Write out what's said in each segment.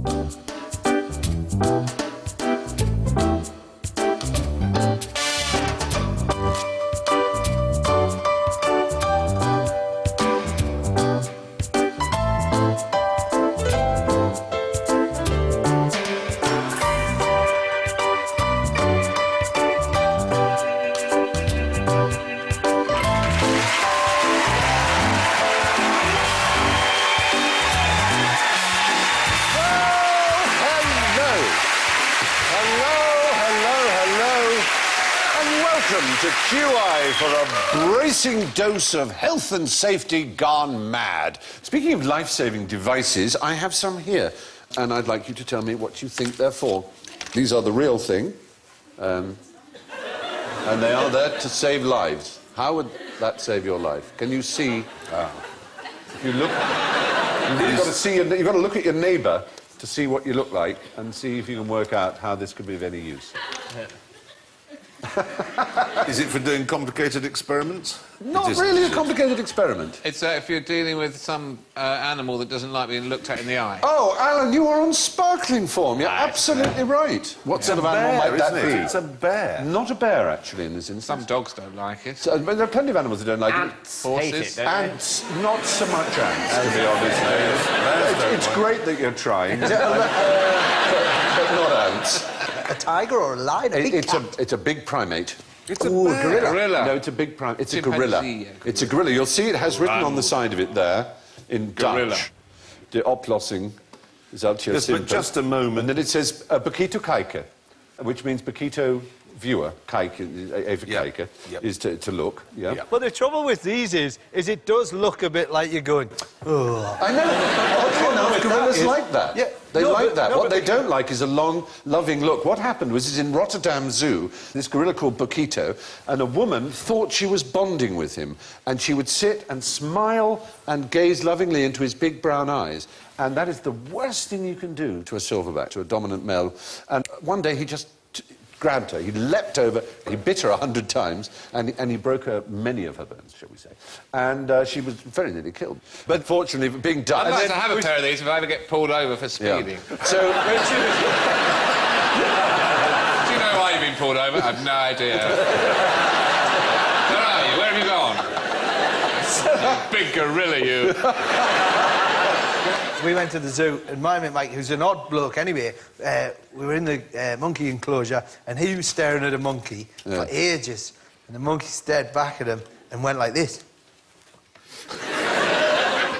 Welcome to QI for a bracing dose of health and safety gone mad. Speaking of life-saving devices, I have some here, and I'd like you to tell me what you think they're for. These are the real thing, and they are there to save lives. How would that save your life? Can you see? If you look, you've got to look at your neighbour to see what you look like and see if you can work out how this could be of any use. Is it for doing complicated experiments? Not really a complicated experiment. It's if you're dealing with some animal that doesn't like being looked at in the eye. Oh, Alan, you are on sparkling form. You're absolutely right. What sort of animal might that be? It's a bear. Not a bear, actually, in this instance. Some dogs don't like it. So, but there are plenty of animals that don't like Ants it. hate it, don't they? Ants, not so much ants, to be honest. It's great that you're trying, but not ants. A tiger or a lion? It's a big primate. It's a bear. Gorilla. No, it's a big primate. It's a Chimpanzee, gorilla. yeah, It's a gorilla. You'll see it has written on the side of it there, in Gorilla. Dutch. De oplossing zal je Yes, but just a moment. And then it says, Bekito kijken, which means Bekito viewer, kijken, even kijken, is to look, yeah? But the trouble with these is it does look a bit like you're going, oh. I know. Oddly enough, gorillas like that. Yeah. They like that. No, What they don't like is a long, loving look. What happened was, in Rotterdam Zoo, this gorilla called Bekito, and a woman thought she was bonding with him, and she would sit and smile and gaze lovingly into his big brown eyes. And that is the worst thing you can do to a silverback, to a dominant male. And one day he just grabbed her, he leapt over, he bit her 100 times, and he broke many of her bones, shall we say. And she was very nearly killed. But fortunately, being done... I'd like to have a pair of these if I ever get pulled over for speeding. Yeah. So... Do you know why you've been pulled over? I've no idea. Where are you? Where have you gone? You big gorilla, you. We went to the zoo, and my mate Mike, who's an odd bloke anyway, we were in the monkey enclosure, and he was staring at a monkey for ages, and the monkey stared back at him and went like this.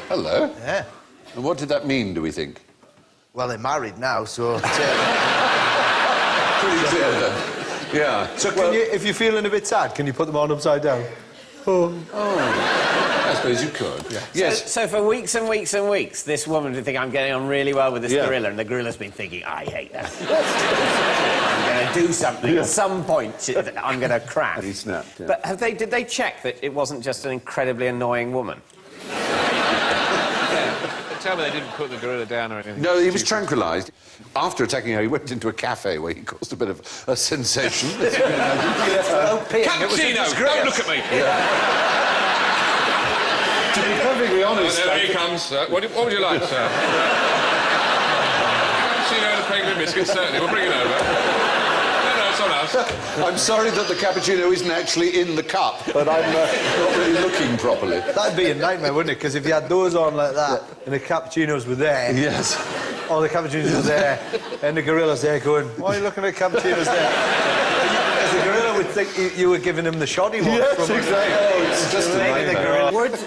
Hello. Yeah. And what did that mean, do we think? Well, they're married now, so... Pretty clear, then. Yeah. So can you, if you're feeling a bit sad, can you put them on upside down? Oh. I suppose you could. Yeah. Yes. So for weeks and weeks and weeks, this woman would think, I'm getting on really well with this gorilla, and the gorilla's been thinking, I hate that. I'm going to do something. At some point, I'm going to crash. And he snapped, yeah. But did they check that it wasn't just an incredibly annoying woman? Tell me they didn't put the gorilla down or anything. No, he was tranquilised. After attacking her, he went into a cafe where he caused a bit of a sensation. Cappuccino! Don't look at me! To be perfectly honest... There he comes. What would you like, sir? Cappuccino and a penguin biscuit, certainly. We'll bring it over. No, it's on us. I'm sorry that the cappuccino isn't actually in the cup, but I'm not really looking properly. That'd be a nightmare, wouldn't it? Because if you had those on like that, and the cappuccinos were there... Yes. All the cappuccinos were there, and the gorilla's there going, why are you looking at cappuccinos there? Because the gorilla would think you were giving him the shoddy one. Yes, exactly. Oh, it's just a nightmare. Would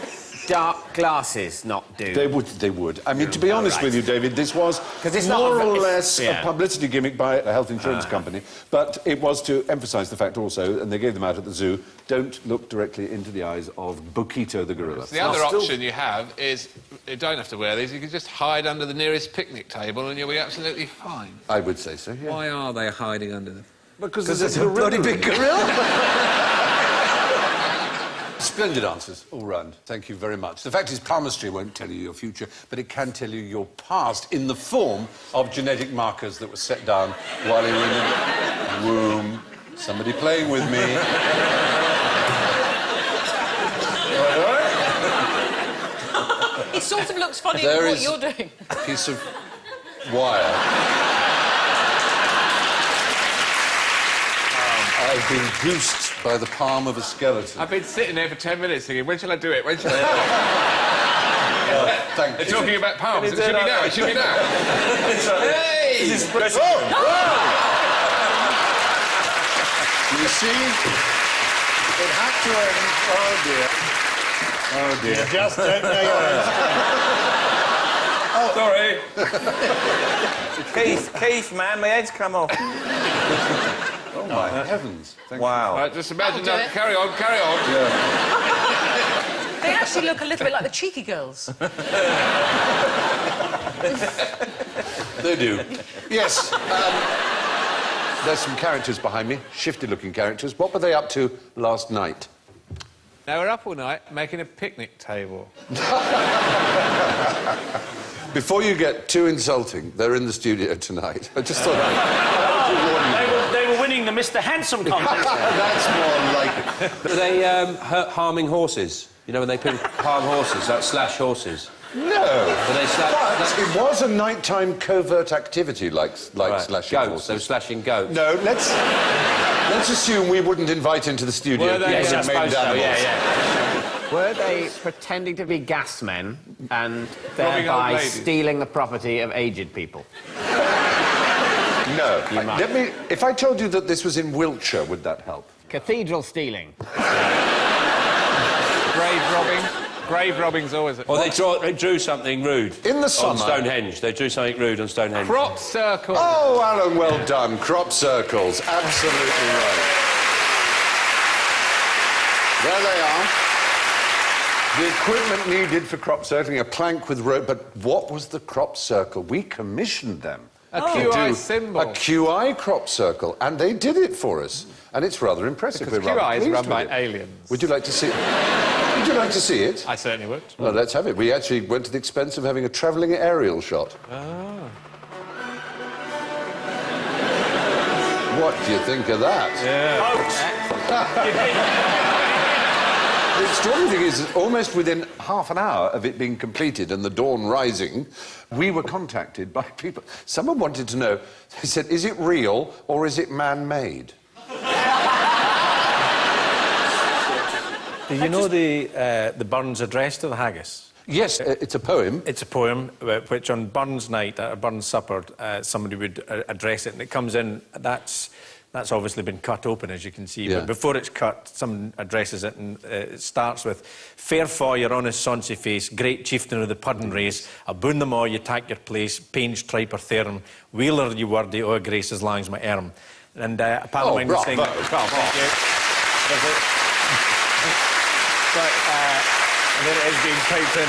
dark glasses not do? They would. I mean, to be honest with you, David, this was more or less a publicity gimmick by a health insurance company, but it was to emphasise the fact also, and they gave them out at the zoo, don't look directly into the eyes of Bekito the gorilla. The other option you have is, you don't have to wear these, you can just hide under the nearest picnic table and you'll be absolutely fine. I would say so, yeah. Why are they hiding under them? Because there's a bloody big gorilla. Splendid answers, all round. Thank you very much. The fact is, palmistry won't tell you your future, but it can tell you your past in the form of genetic markers that were set down while you were in the womb. Somebody playing with me. It sort of looks funny There what is you're doing. A piece of wire. I've been goosed by the palm of a skeleton. I've been sitting there for 10 minutes thinking, when shall I do it? When shall I do it? Thank They're you. talking about palms. It should be now. It should be now. Hey! You see? It had to end. Oh, dear. Oh, dear. Just don't know Sorry. Keith, man, my head's come off. Oh, my heavens. Thank Wow. Right, just imagine That'll do that. it. Carry on, carry on. They actually look a little bit like the cheeky girls. They do. Yes. There's some characters behind me, shifty-looking characters. What were they up to last night? They were up all night making a picnic table. Before you get too insulting, they're in the studio tonight. I just thought They were winning the Mr. Handsome contest. that's more like it. Are they harming horses? You know when they harm horses, like slash horses? No. But they But it was a nighttime covert activity like slashing goats. horses. They were slashing goats. No, let's assume we wouldn't invite into the studio Were they? people Yes, who I maimed suppose so, animals. yeah. Were they pretending to be gas men and Robbing old thereby ladies. stealing the property of aged people? No. You might. If I told you that this was in Wiltshire, would that help? Cathedral stealing. Grave robbing. Grave robbing's always... Or they drew something rude. In the summer. On Stonehenge. They drew something rude on Stonehenge. Crop circle. Oh, Alan, well done. Crop circles. Absolutely right. There they are. The equipment needed for crop circling, a plank with rope. But what was the crop circle? We commissioned them. A to QI do symbol. A QI crop circle. And they did it for us. And it's rather impressive. Because We're rather QI is pleased run with by it. aliens. Would you like to see it? Would you like to see it? I certainly would. Well, let's have it. We actually went to the expense of having a travelling aerial shot. What do you think of that? The extraordinary thing is that almost within half an hour of it being completed and the dawn rising, we were contacted by people. Someone wanted to know, they said, is it real or is it man-made? Do you know the Burns address to the haggis? Yes, it's a poem. It's a poem which on Burns night, at a Burns supper, somebody would address it, and it comes in, that's obviously been cut open, as you can see, Yeah. but before it's cut, someone addresses it, and it starts with, "Fair for your honest sonsy face, great chieftain of the Puddin race, aboon them all you take your place, pains tripe or therm, wheeler you wordy, o' grace as lang's my erm." And a pal of mine was saying... bravo. Well, thank you. But then it is being typed in.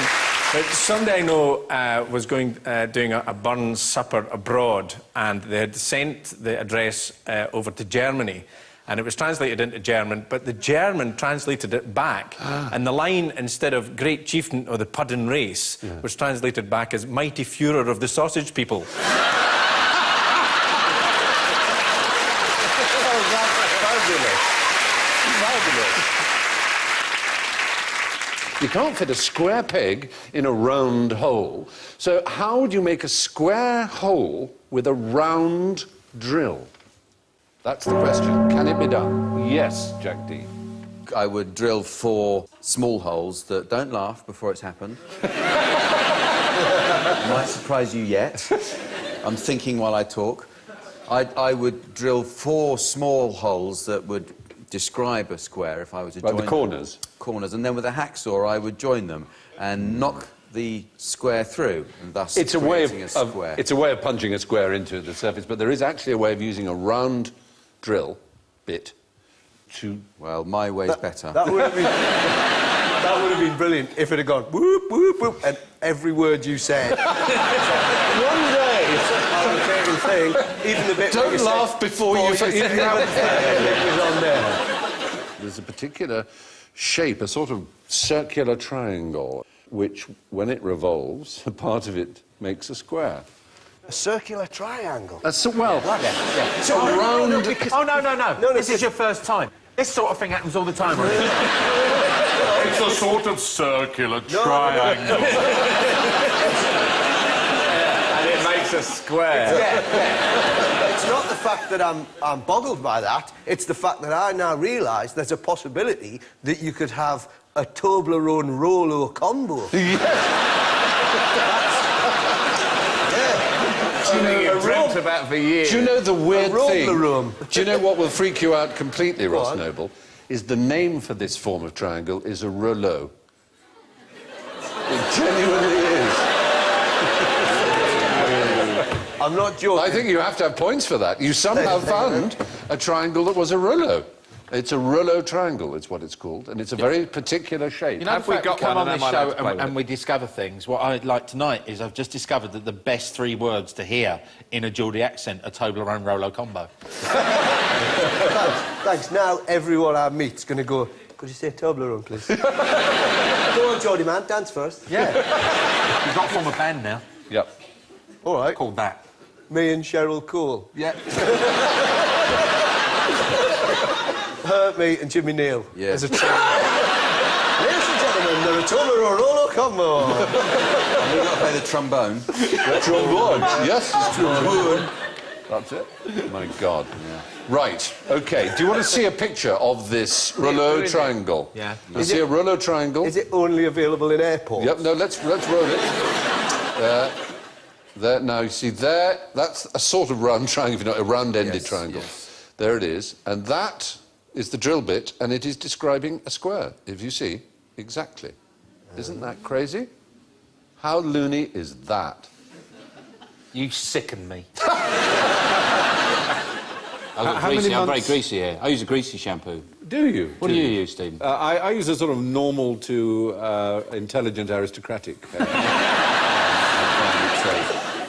But somebody I know was doing a Burns supper abroad, and they had sent the address over to Germany, and it was translated into German, but the German translated it back, and the line, instead of great chieftain of the Puddin race, was translated back as mighty Führer of the sausage people. You can't fit a square peg in a round hole. So how would you make a square hole with a round drill? That's the question. Can it be done? Yes, Jack D. I would drill 4 small holes that don't laugh before it's happened. Might surprise you yet. I'm thinking while I talk. I would drill 4 small holes that would describe a square if I were to join the corners? Corners, and then with a hacksaw I would join them and knock the square through, and thus It's a way creating a square. it's a way of punching a square into the surface, but there is actually a way of using a round drill bit to... Well, my way's better. That would have been brilliant if it had gone whoop, whoop, whoop, and every word you said. One day, thing, even the bit Don't where you laugh said, before you... it was on there. There's a particular shape, a sort of circular triangle, which, when it revolves, a part of it makes a square. A circular triangle. Well, it's a round... Oh, no. This is your first time. This sort of thing happens all the time. It's a sort of circular triangle. And it makes a square. Yeah. It's not the fact that I'm boggled by that. It's the fact that I now realise there's a possibility that you could have a Toblerone Rolo combo. You've dreamt about for years. Do you know the weird thing? Roblerone. Do you know what will freak you out completely, Ross Noble? Is the name for this form of triangle is a rouleau. It genuinely is. I'm not joking. I think you have to have points for that. You somehow found a triangle that was a rouleau. It's a rouleau triangle, it's what it's called, and it's a very particular shape. You know, Have we got come one on and this am I allowed show to play and with we discover things. What I'd like tonight is I've just discovered that the best 3 words to hear in a Geordie accent are Toblerone Rolo combo. Thanks. Now everyone I meet's going to go, could you say Toblerone, please? Go on, Geordie man, dance first. Yeah. You've got to form a band now. Yep. All right. Called that. Me and Cheryl Cole. Yeah. Me and Jimmy Neal. Yeah. As a team. Ladies and gentlemen, the Toblerone Rolo combo. We've got to play the trombone. The trombone. Yes, trombone. That's it. My God. Yeah. Right. OK. Do you want to see a picture of this rouleau triangle? Yeah. You see a rouleau triangle? Is it only available in airports? Yep. No. Let's roll it. There. Now you see there. That's a sort of round triangle. If you know, a round-ended triangle. Yes. There it is, and that is the drill bit, and it is describing a square. If you see, exactly. Isn't that crazy? How loony is that? You sicken me. I'm very greasy here. I use a greasy shampoo. Do you? What do you use, Stephen? I use a sort of normal to intelligent aristocratic.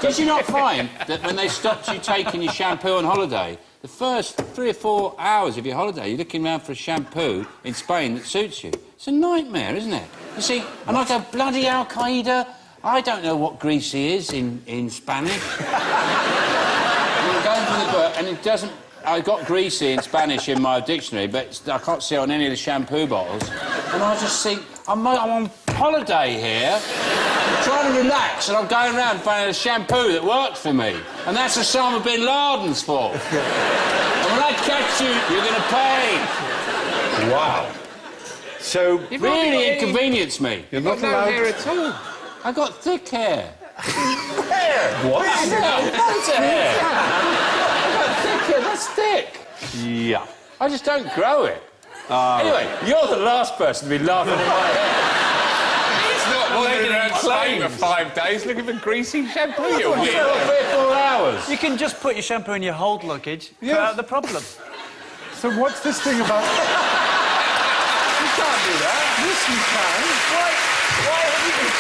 Did you not find that when they stopped you taking your shampoo on holiday, the first 3 or 4 hours of your holiday, you're looking around for a shampoo in Spain that suits you? It's a nightmare, isn't it? You see, and I go, bloody Al-Qaeda, I don't know what greasy is in Spanish. I'm going for the book, and it doesn't... I got greasy in Spanish in my dictionary, but I can't see it on any of the shampoo bottles. And I just think, I'm on holiday here, I'm trying to relax, and I'm going around finding a shampoo that works for me. And that's Osama bin Laden's fault. And when I catch you, you're going to pay. Wow. So Really inconvenience me. you're not No allowed. hair at all. I got thick hair. What? Loads of hair. I got thick hair, that's thick. Yeah. I just don't grow it. Anyway, you're the last person to be laughing at my hair. He's not wandering around Spain for 5 days looking for greasy shampoo, you For weirdo. 3 or 4 hours. You can just put your shampoo in your hold luggage without the problem. So what's this thing about? You can't do that. Yes, you can. Why have you been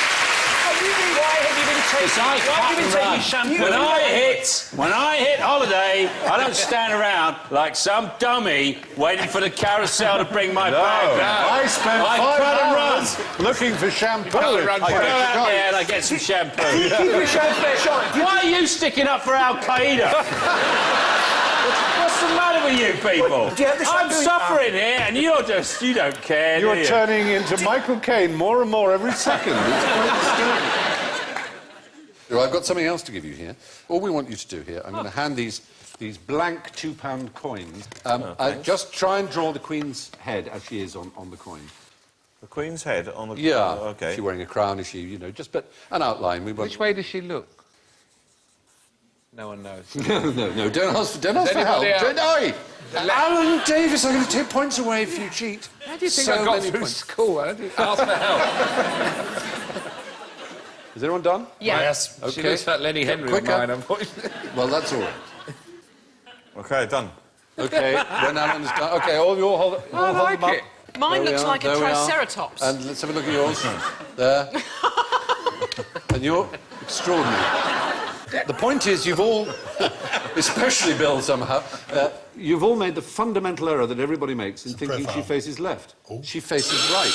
It's I taking shampoo? When I hit holiday, I don't stand around like some dummy waiting for the carousel to bring my bag back. I spent I 5 cut and hours looking for shampoo. Cut and run I for go it. out there and I get some shampoo. Why are you sticking up for Al-Qaeda? What's the matter with you people? Do you have the I'm shampoo? suffering here and you don't care, do You're you? turning into Michael Caine more and more every second. It's quite disturbing. Well, I've got something else to give you here. All we want you to do here, I'm going to hand these blank £2 coins. Just try and draw the Queen's head as she is on the coin. The Queen's head on the... Yeah. OK. Is she wearing a crown? Is she, you know, just but an outline. We won't... Which way does she look? No one knows. No, don't ask for help. anybody else- No. Alan Davis, I'm going to take points away if you cheat. How do you think So I got many through points. school? I didn't ask for help. Is everyone done? Yes. OK. She looks like Lenny Henry Quicker. on mine, unfortunately. Well, that's all right. OK, done. OK, when Alan's done... OK, all you all hold, I like them up. it. Mine There we looks are, like a there we are. triceratops. And let's have a look at yours. There. And you're extraordinary. The point is, you've all, especially Bill somehow, you've all made the fundamental error that everybody makes in thinking she faces left. She faces right.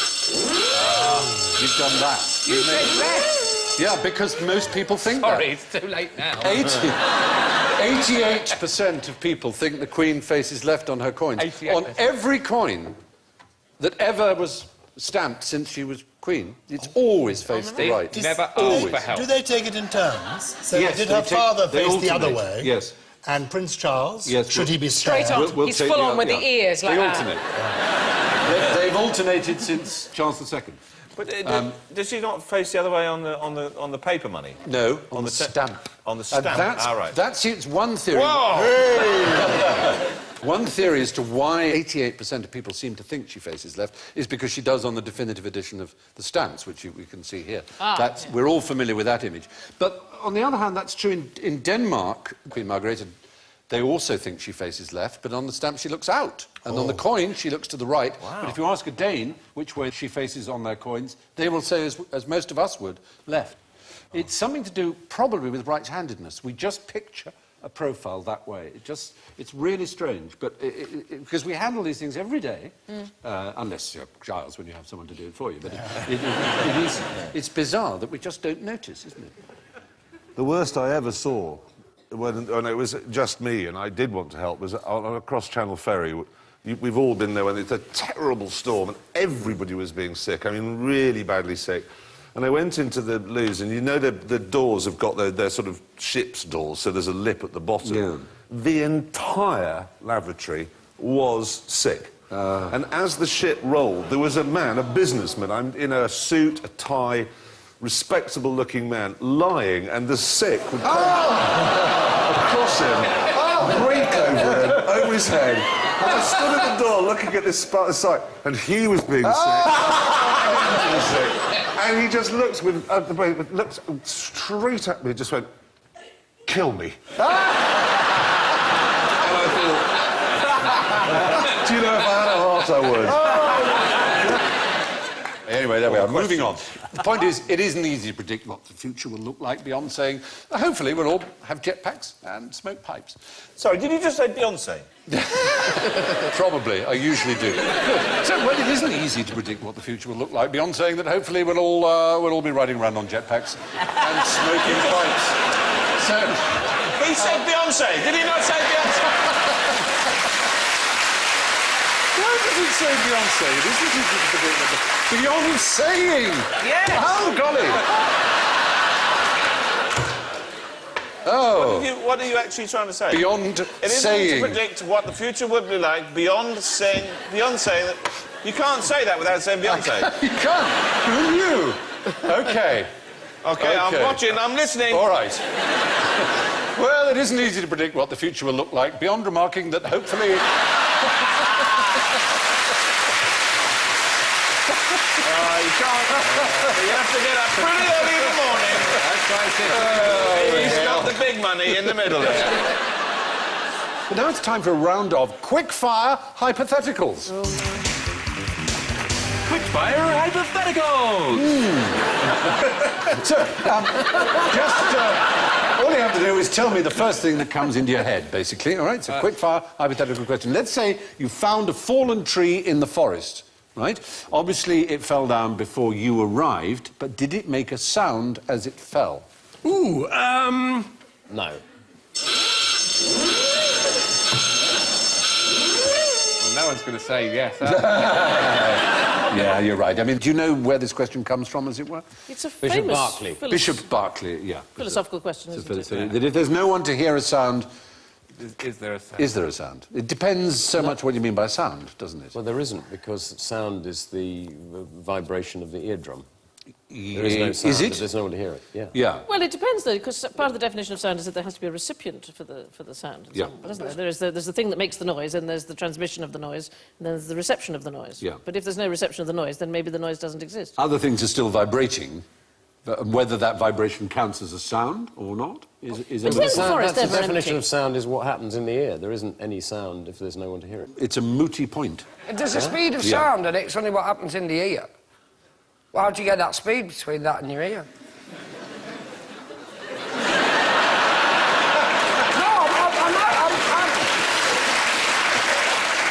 You've done that. You said left. Yeah, because most people think Sorry, it's too late now. 88% of people think the Queen faces left on her coins. 88%. On every coin that ever was stamped since she was Queen. It's always faced the right. Never asked for help. Do they take it in turns? So Yes, did they her take- father they face the other alternate, way? yes. And Prince Charles? Yes, Should he be Straight spared? on. We'll He's take full the- on with the ears like they that. alternate. They've alternated since Charles II. But does she not face the other way on the paper money? No, on the ta- stamp. On the stamp. That's, All right. that's it's one theory. One theory as to why 88% of people seem to think she faces left is because she does on the definitive edition of the stamps, which we can see here. We're all familiar with that image. But on the other hand, that's true in Denmark. Queen Margrethe, they also think she faces left, but on the stamp she looks out. And on the coin, she looks to the right. Wow. But if you ask a Dane which way she faces on their coins, they will say, as most of us would, left. It's something to do probably with right-handedness. We just picture a profile that way. It's really strange, but because we handle these things every day, unless you're Giles when you have someone to do it for you. But it's bizarre that we just don't notice, isn't it? The worst I ever saw, when it was just me and I did want to help, was on a cross-channel ferry. We've all been there when it's a terrible storm and everybody was being sick, I mean, really badly sick. And I went into the loos, and you know the doors have got their sort of ship's doors, so there's a lip at the bottom. Yeah. The entire lavatory was sick. And as the ship rolled, there was a man, a businessman, I'm in a suit, a tie, respectable-looking man, lying, and the sick would come across him, break over his head. And I stood at the door looking at this sight, and he was being sick. And he just looks looked straight at me, just went, "Kill me." And I thought, do you know if I had a heart, I would. Anyway, there we are. Moving on. The point is, it isn't easy to predict what the future will look like beyond saying, hopefully we'll all have jetpacks and smoke pipes. Sorry, did you just say Beyonce? Probably. I usually do. Good. So, well, it isn't easy to predict what the future will look like beyond saying that hopefully we'll all be riding around on jetpacks and smoking pipes. So... He said Beyonce. Did he not say Beyonce? Why does it say Beyonce? It isn't easy to predict what the... Beyond saying! Yes! Oh, golly! Oh. What are you actually trying to say? Beyond It isn't saying. to predict what the future would be like beyond saying Beyonce. You can't say that without saying Beyonce. You can't. Who knew? OK. Okay, I'm watching, I'm listening. All right. Well, it isn't easy to predict what the future will look like beyond remarking that hopefully... You can't. You have to get up pretty early in the morning. That's right. He's got the big money in the middle there. But now it's time for a round of quick-fire hypotheticals. Quickfire hypotheticals! So, all you have to do is tell me the first thing that comes into your head, basically, all right? So, quick-fire hypothetical question. Let's say you found a fallen tree in the forest, right? Obviously, it fell down before you arrived, but did it make a sound as it fell? No. Well, no one's going to say yes. Yeah, you're right. I mean, do you know where this question comes from, as it were? It's a Bishop famous Berkeley. Bishop Berkeley, yeah. philosophical question, isn't it? That if there's no one to hear a sound, Is there a sound? is there a sound? It depends so much what you mean by sound, doesn't it? Well, there isn't, because sound is the vibration of the eardrum. There is no sound, Is but it? there's no one to hear it, yeah. Yeah. Well, it depends, though, because part of the definition of sound is that there has to be a recipient for the sound. Yeah. Doesn't there? There's the thing that makes the noise, and there's the transmission of the noise, and then there's the reception of the noise. Yeah. But if there's no reception of the noise, then maybe the noise doesn't exist. Other things are still vibrating, but whether that vibration counts as a sound or not is a But when's the Sound, forest that's the ever definition empty? of sound is what happens in the ear. There isn't any sound if there's no one to hear it. It's a mooty point. There's a speed of Yeah. sound, and it's only what happens in the ear. Well, how do you get that speed between that and your ear?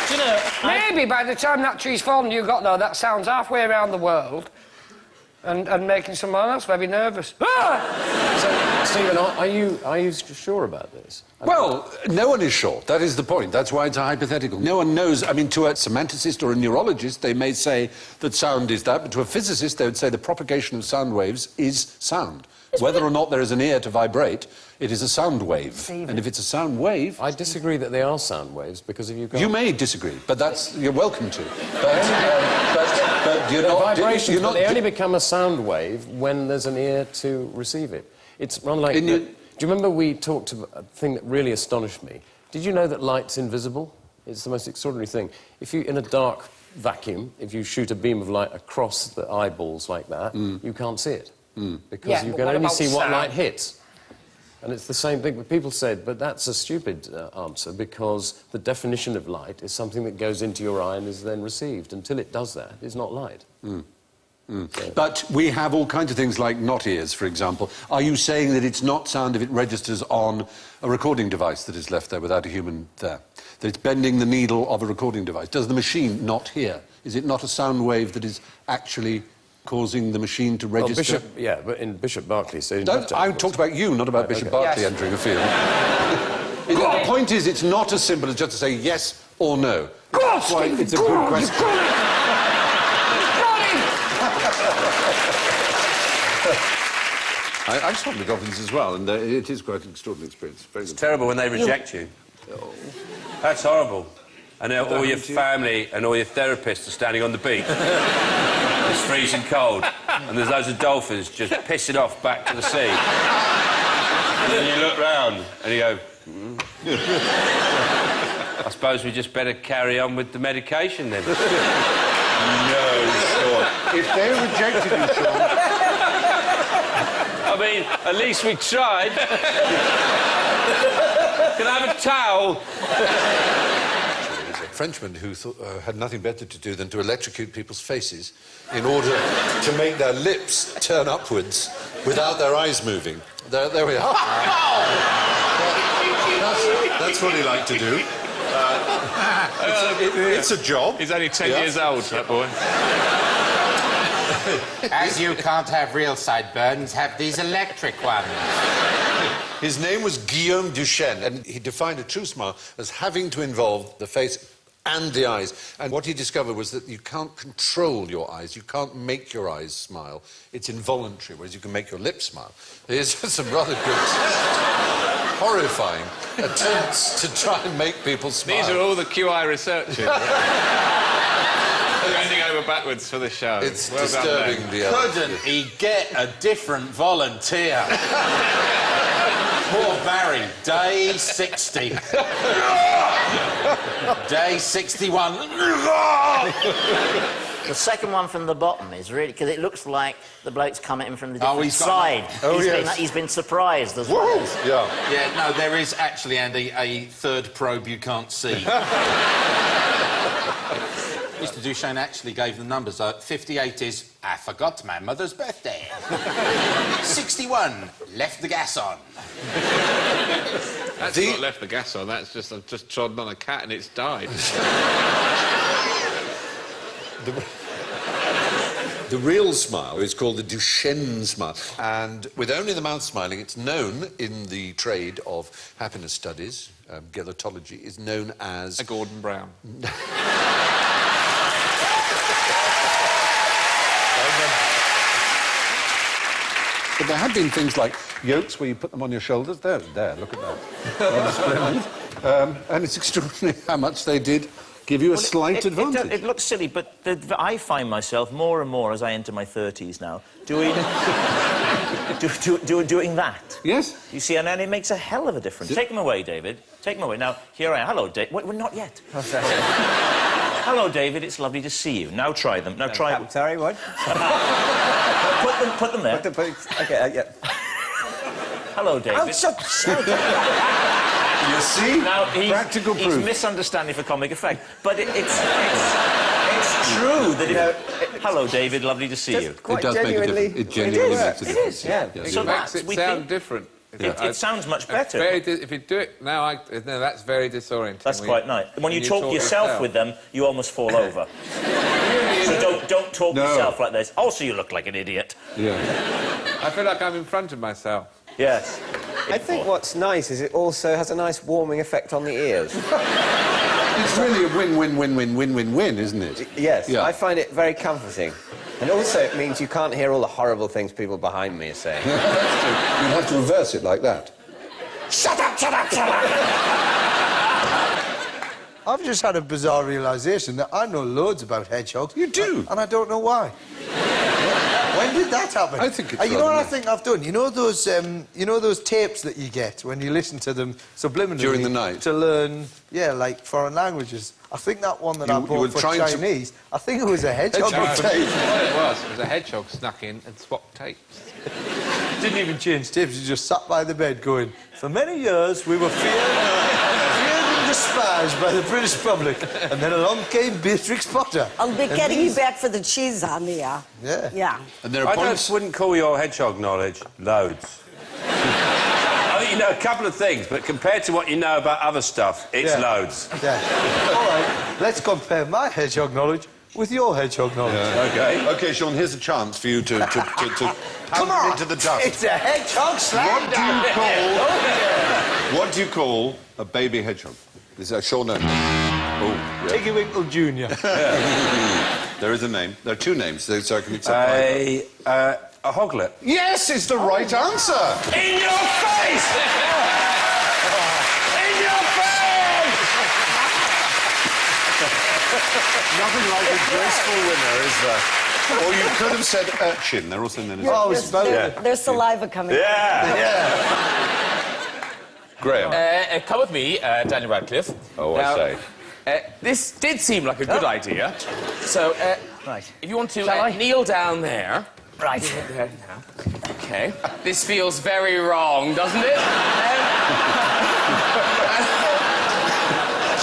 Do you know, Maybe by the time that tree's fallen, you got there, that sound's halfway around the world and making someone else very nervous. Ah! Stephen, are you sure about this? Well, no one is sure. That is the point. That's why it's a hypothetical. No one knows. I mean, to a semanticist or a neurologist, they may say that sound is that, but to a physicist, they would say the propagation of sound waves is sound. Whether or not there is an ear to vibrate, it is a sound wave. And if it's a sound wave... I disagree that they are sound waves, because if you go... You may disagree, but you're welcome to. But you're not... Vibrations, but they only become a sound wave when there's an ear to receive it. It's unlike... Do you remember we talked about a thing that really astonished me? Did you know that light's invisible? It's the most extraordinary thing. If you, in a dark vacuum, if you shoot a beam of light across the eyeballs like that, you can't see it. Because you can only see what light hits. And it's the same thing, but people said, but that's a stupid answer, because the definition of light is something that goes into your eye and is then received. Until it does that, it's not light. But we have all kinds of things like not ears, for example. Are you saying that it's not sound if it registers on a recording device that is left there without a human there? That it's bending the needle of a recording device? Does the machine not hear? Is it not a sound wave that is actually causing the machine to register? Well, but in Bishop Berkeley... So I talked about you, not about Bishop Berkeley entering a field. The point is, it's not as simple as just to say yes or no. That's why it's a good question. I've swum with dolphins as well, and it is quite an extraordinary experience. It's terrible when they reject you. That's horrible. And all your family and all your therapists are standing on the beach. It's freezing cold, and there's loads of dolphins just pissing off back to the sea. And then you look round and you go... I suppose we just better carry on with the medication then. No, Sean. If they rejected you, Sean... I mean, at least we tried. Can I have a towel? A Frenchman who had nothing better to do than to electrocute people's faces in order to make their lips turn upwards without their eyes moving. There we are. That's what he liked to do. It's a job. He's only 10 years old, that boy. As you can't have real sideburns, have these electric ones. His name was Guillaume Duchenne, and he defined a true smile as having to involve the face and the eyes. And what he discovered was that you can't control your eyes, you can't make your eyes smile. It's involuntary, whereas you can make your lips smile. Here's some rather good, horrifying attempts to try and make people smile. These are all the QI researchers. Bending over backwards for the show. It's well disturbing. Couldn't he get a different volunteer? Poor Barry, day 60. Day 61. The second one from the bottom is really... because it looks like the bloke's coming in from the different side. He's been surprised as well. Yeah, no, there is actually, Andy, a third probe you can't see. Mr. Duchenne actually gave the numbers. 58 is, I forgot my mother's birthday. 61, left the gas on. That's not left the gas on, that's just, I've just trodden on a cat and it's died. The real smile is called the Duchenne smile, and with only the mouth smiling, it's known in the trade of happiness studies, gelotology, is known as... A Gordon Brown. But there have been things like yolks where you put them on your shoulders. There, look at that. And it's extraordinary how much they did give you a slight advantage. It looks silly, but I find myself more and more as I enter my 30s now doing doing that. Yes. You see, and then it makes a hell of a difference. Take them away, David. Take them away. Now, here I am. Hello, David. Well, not yet. Hello, David. It's lovely to see you. Now try them. Now try them. Sorry, what? Put them there. Okay, yeah. Hello, David. Oh, so you see? Now, practical proof. He's misunderstanding for comic effect, but it's true that hello, David. Lovely to see you. It does make a difference. It genuinely makes a difference. It is. Yeah. So it makes it sound different. It sounds much better. If you do it now, no, that's very disorienting. That's quite nice. When you talk yourself with them, you almost fall over. So don't talk yourself like this. Also, you look like an idiot. Yeah. I feel like I'm in front of myself. Yes. I think what's nice is it also has a nice warming effect on the ears. It's really a win-win-win-win-win-win-win, isn't it? Yes, Yeah. I find it very comforting. And also it means you can't hear all the horrible things people behind me are saying. You'd have to reverse it like that. Shut up, shut up, shut up! I've just had a bizarre realisation that I know loads about hedgehogs. You do? And I don't know why. When did that happen? I think it's you know what I rather think I've done? You know those tapes that you get when you listen to them subliminally During the night? to learn, yeah, like foreign languages. I think that one that I you bought were for trying to- Chinese, I think it was a hedgehog No, tape. it was a hedgehog snuck in and swapped tapes. Didn't even change tapes. He just sat by the bed going, "For many years we were feared and despised by the British public, and then along came Beatrix Potter." I'll be And getting these- you back for the cheese, honey. Yeah. Yeah. And there are I points... wouldn't call your hedgehog knowledge loads. I think you know a couple of things, but compared to what you know about other stuff, it's loads. Yeah. All right, let's compare my hedgehog knowledge with your hedgehog knowledge. Okay. OK, Sean, here's a chance for you to Come pound on! it into the dust. It's a hedgehog slam What do you call a baby hedgehog? Is that Sean? No. Oh, Tiggy Winkle Jr. There is a name. There are two names, so I can accept A hoglet. Yes, is the right answer. In your face! In your face! Nothing like a graceful winner, is there? Or you could have said urchin. They're also known as... There's saliva coming. Graham. Come with me, Daniel Radcliffe. Oh, Now, I say. This did seem like a good idea. So, Right. if you want to kneel down there. Right. There now. Okay. This feels very wrong, doesn't it?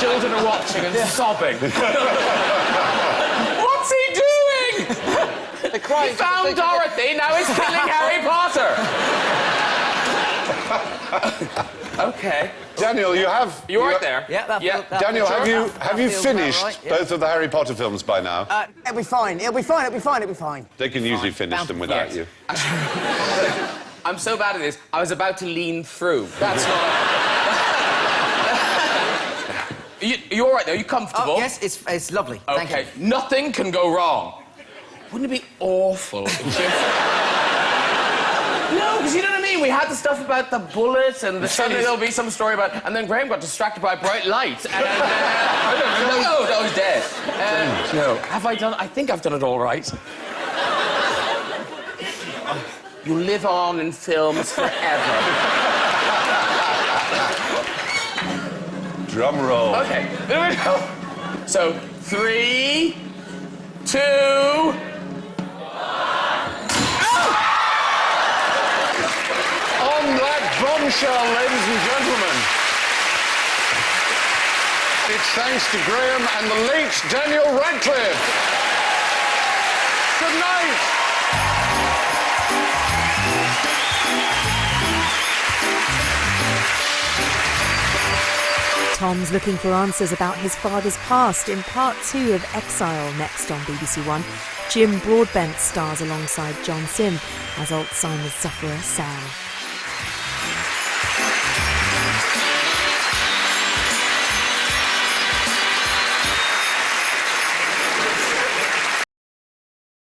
Children are watching and sobbing. What's he doing? He found Dorothy, now he's killing Harry Potter. Okay. Daniel, you have... You right there? Yeah, that Daniel, feels- have you feels about finished right, yeah. both of the Harry Potter films by now? It'll be fine. It'll be fine. It'll be fine. It'll be fine. They can usually finish them without you. I'm so bad at this, I was about to lean through. That's not... You all right, though? You comfortable? Oh, yes, it's lovely. Thank Okay, you. nothing can go wrong. Wouldn't it be awful if you... No, because you know what I mean? We had the stuff about the bullet, and suddenly there'll be some story about... And then Graham got distracted by a bright light, and... no, he's dead. No. Have I done... I think I've done it all right. You live on in films forever. Drum roll. Okay, here we go. So, 3, 2... On that bombshell, ladies and gentlemen, it's thanks to Graham and the late Daniel Radcliffe. Good night. Tom's looking for answers about his father's past in part 2 of Exile, next on BBC One. Jim Broadbent stars alongside John Sim as Alzheimer's sufferer Sal.